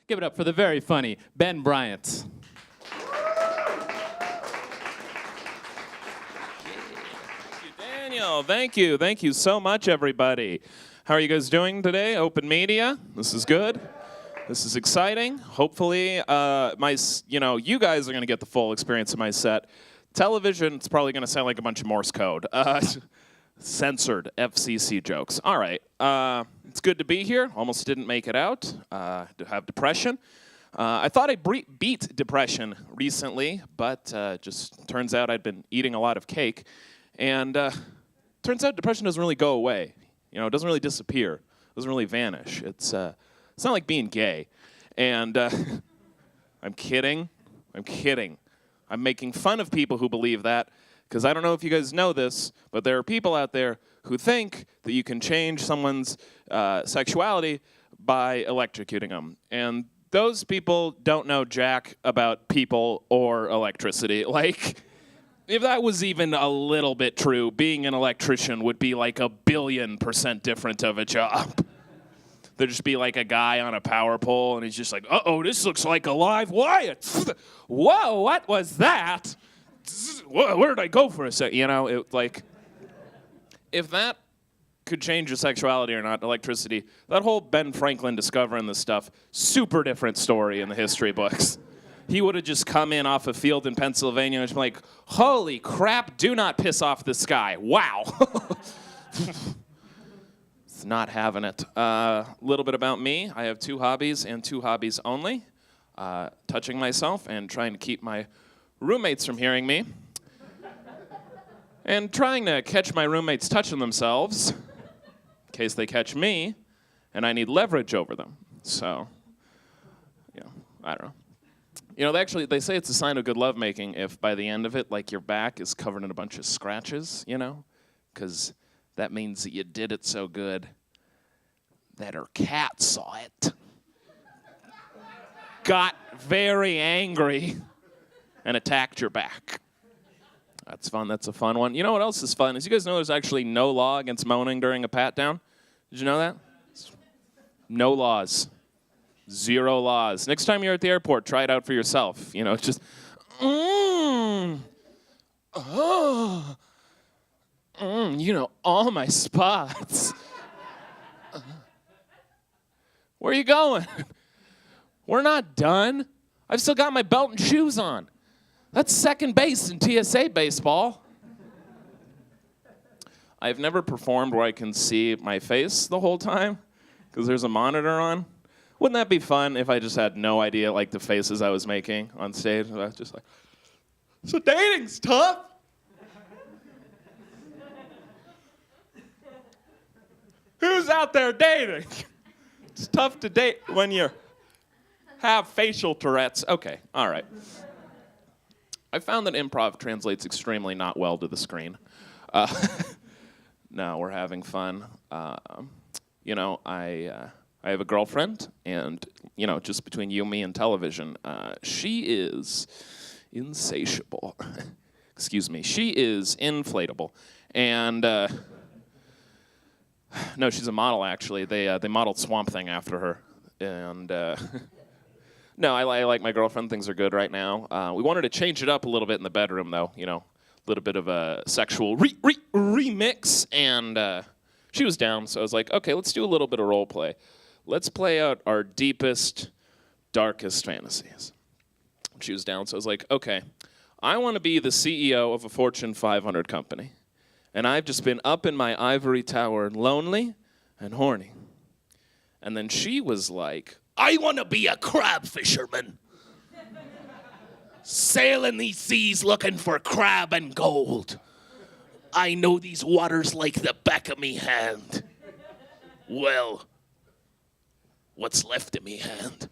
Give it up for the very funny Ben Bryant. Daniel, thank you. Thank you so much, everybody. How are you guys doing today? Open media. This is good. This is exciting. Hopefully, you guys are going to get the full experience of my set. Television, it's probably going to sound like a bunch of Morse code. Censored FCC jokes. All right. It's good to be here. Almost didn't make it out. To have depression. I thought I beat depression recently, but just turns out I'd been eating a lot of cake. And turns out depression doesn't really go away. You know, it doesn't really disappear. It doesn't really vanish. It's not like being gay. And I'm kidding. I'm making fun of people who believe that, because I don't know if you guys know this, but there are people out there who think that you can change someone's sexuality by electrocuting them. And those people don't know jack about people or electricity. Like, if that was even a little bit true, being an electrician would be like 1,000,000,000% different of a job. There'd just be like a guy on a power pole, and he's just like, uh-oh, this looks like a live wire. Whoa, what was that? Where did I go for a sec? You know, if that could change your sexuality or not, electricity, that whole Ben Franklin discovering this stuff, super different story in the history books. He would have just come in off a field in Pennsylvania and just been like, holy crap, do not piss off the sky. Wow. It's not having it. A little bit about me. I have 2 hobbies and 2 hobbies only. Touching myself and trying to keep my roommates from hearing me. And trying to catch my roommates touching themselves in case they catch me and I need leverage over them. So, yeah, I don't know. You know, they say it's a sign of good lovemaking if by the end of it, like, your back is covered in a bunch of scratches, you know? Because that means that you did it so good that her cat saw it, got very angry, and attacked your back. That's fun. That's a fun one. You know what else is fun? Is you guys know there's actually no law against moaning during a pat-down? Did you know that? No laws. 0 laws. Next time you're at the airport, try it out for yourself. You know, it's just, you know, all my spots. Where are you going? We're not done. I've still got my belt and shoes on. That's second base in TSA baseball. I've never performed where I can see my face the whole time because there's a monitor on. Wouldn't that be fun if I just had no idea, like, the faces I was making on stage? I was just like, so dating's tough. Who's out there dating? It's tough to date when you have facial Tourette's. Okay, all right. I found that improv translates extremely not well to the screen. No, we're having fun. You know, I have a girlfriend, and, you know, just between you, me, and television, she is insatiable. Excuse me. She is inflatable. And, no, she's a model, actually. They modeled Swamp Thing after her. And, no, I like my girlfriend. Things are good right now. We wanted to change it up a little bit in the bedroom, though, you know, a little bit of a sexual remix. And she was down, so I was like, okay, let's do a little bit of role play. Let's play out our deepest, darkest fantasies. She was down, so I was like, okay, I want to be the CEO of a Fortune 500 company. And I've just been up in my ivory tower, lonely and horny. And then she was like, I want to be a crab fisherman. Sailing these seas looking for crab and gold. I know these waters like the back of me hand. Well, what's left of me hand?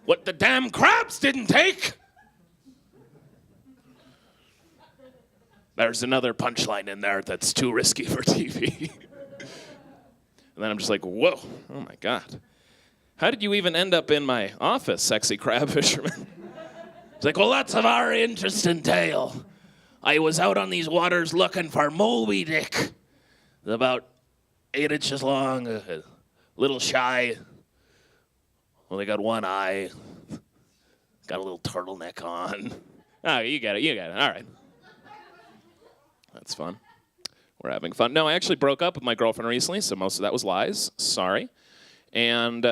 What the damn crabs didn't take? There's another punchline in there that's too risky for TV. And then I'm just like, whoa, oh my God. How did you even end up in my office, sexy crab fisherman? It's like, well, that's a very interesting tale. I was out on these waters looking for Moby Dick. About 8 inches long, a little shy, Only got one eye. Got a little turtleneck on. Oh, you get it. All right. That's fun. We're having fun. No, I actually broke up with my girlfriend recently, so most of that was lies. Sorry. And,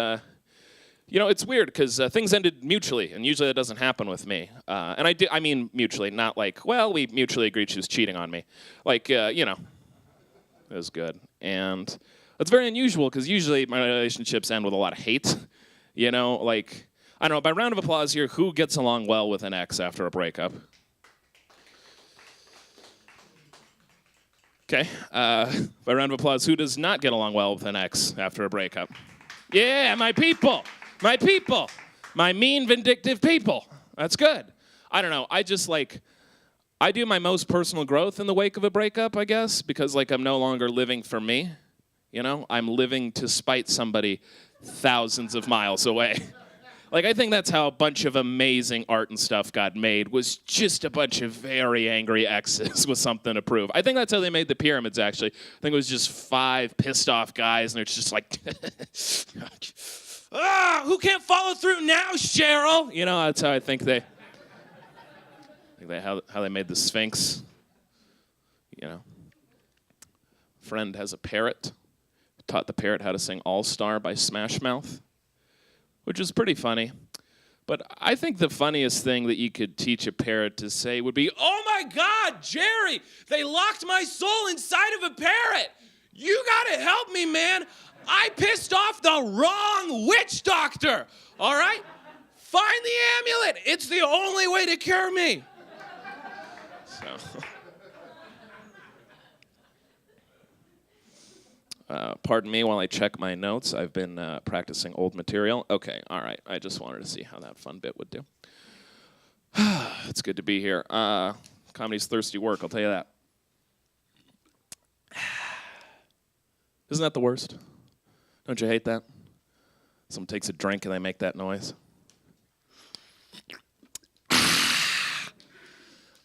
it's weird because things ended mutually, and usually that doesn't happen with me. And I mean mutually, not like, well, we mutually agreed she was cheating on me. Like, it was good. And it's very unusual because usually my relationships end with a lot of hate. I don't know, by round of applause here, who gets along well with an ex after a breakup? Okay, by round of applause, who does not get along well with an ex after a breakup? Yeah, my people, my mean, vindictive people. That's good. I don't know, I do my most personal growth in the wake of a breakup, I guess, because I'm no longer living for me. I'm living to spite somebody thousands of miles away. I think that's how a bunch of amazing art and stuff got made, was just a bunch of very angry exes with something to prove. I think that's how they made the pyramids, actually. I think it was just 5 pissed off guys, and they're just like, who can't follow through now, Cheryl? That's how I think how they made the Sphinx. Friend has a parrot. Taught the parrot how to sing All Star by Smash Mouth, which is pretty funny. But I think the funniest thing that you could teach a parrot to say would be, oh my God, Jerry, they locked my soul inside of a parrot. You gotta help me, man. I pissed off the wrong witch doctor, all right? Find the amulet. It's the only way to cure me. Pardon me while I check my notes. I've been practicing old material. Okay, all right. I just wanted to see how that fun bit would do. It's good to be here. Comedy's thirsty work, I'll tell you that. Isn't that the worst? Don't you hate that? Someone takes a drink and they make that noise.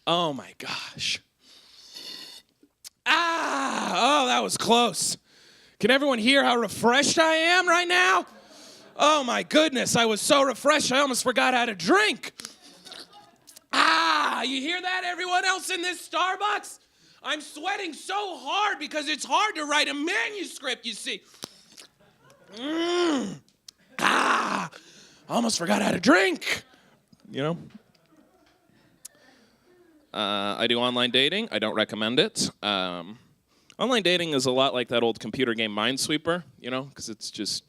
Oh my gosh. Oh, that was close. Can everyone hear how refreshed I am right now? Oh my goodness, I was so refreshed I almost forgot how to drink. You hear that, everyone else in this Starbucks? I'm sweating so hard because it's hard to write a manuscript, you see. I almost forgot how to drink. I do online dating. I don't recommend it. Online dating is a lot like that old computer game Minesweeper, because it's just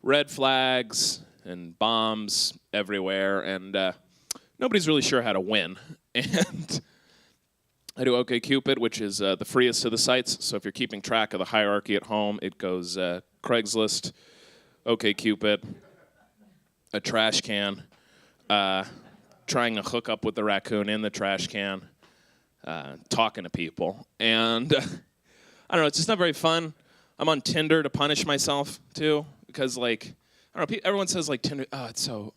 red flags and bombs everywhere, and nobody's really sure how to win. And I do OkCupid, which is the freest of the sites, so if you're keeping track of the hierarchy at home, it goes Craigslist, OkCupid, a trash can, trying to hook up with the raccoon in the trash can, talking to people, and I don't know, it's just not very fun. I'm on Tinder to punish myself, too, because, I don't know, everyone says, Tinder, it's so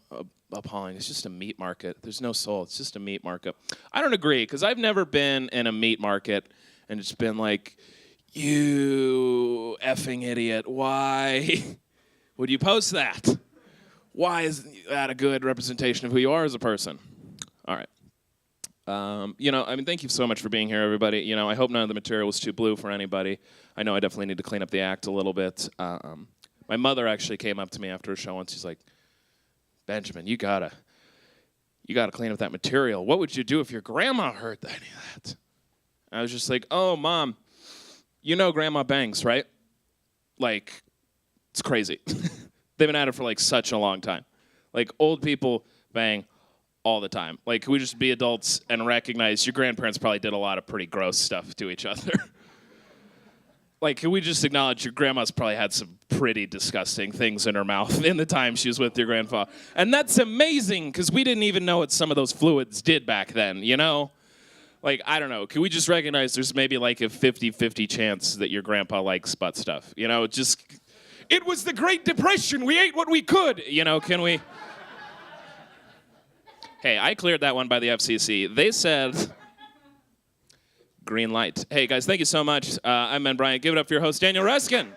appalling. It's just a meat market. There's no soul. It's just a meat market. I don't agree, because I've never been in a meat market and it's been like, you effing idiot, why would you post that? Why is that a good representation of who you are as a person? All right. Thank you so much for being here, everybody. I hope none of the material was too blue for anybody. I know I definitely need to clean up the act a little bit. My mother actually came up to me after a show and she's like, Benjamin, you gotta clean up that material. What would you do if your grandma heard any of that? I was just like, oh, Mom, Grandma bangs, right? It's crazy. They've been at it for such a long time. Old people bang all the time. Can we just be adults and recognize your grandparents probably did a lot of pretty gross stuff to each other? Can we just acknowledge your grandma's probably had some pretty disgusting things in her mouth in the time she was with your grandfather? And that's amazing, because we didn't even know what some of those fluids did back then, I don't know. Can we just recognize there's maybe a 50-50 chance that your grandpa likes butt stuff? It was the Great Depression. We ate what we could. Can we? Hey, I cleared that one by the FCC. They said green light. Hey, guys, thank you so much. I'm Ben Bryant. Give it up for your host, Daniel Ruskin.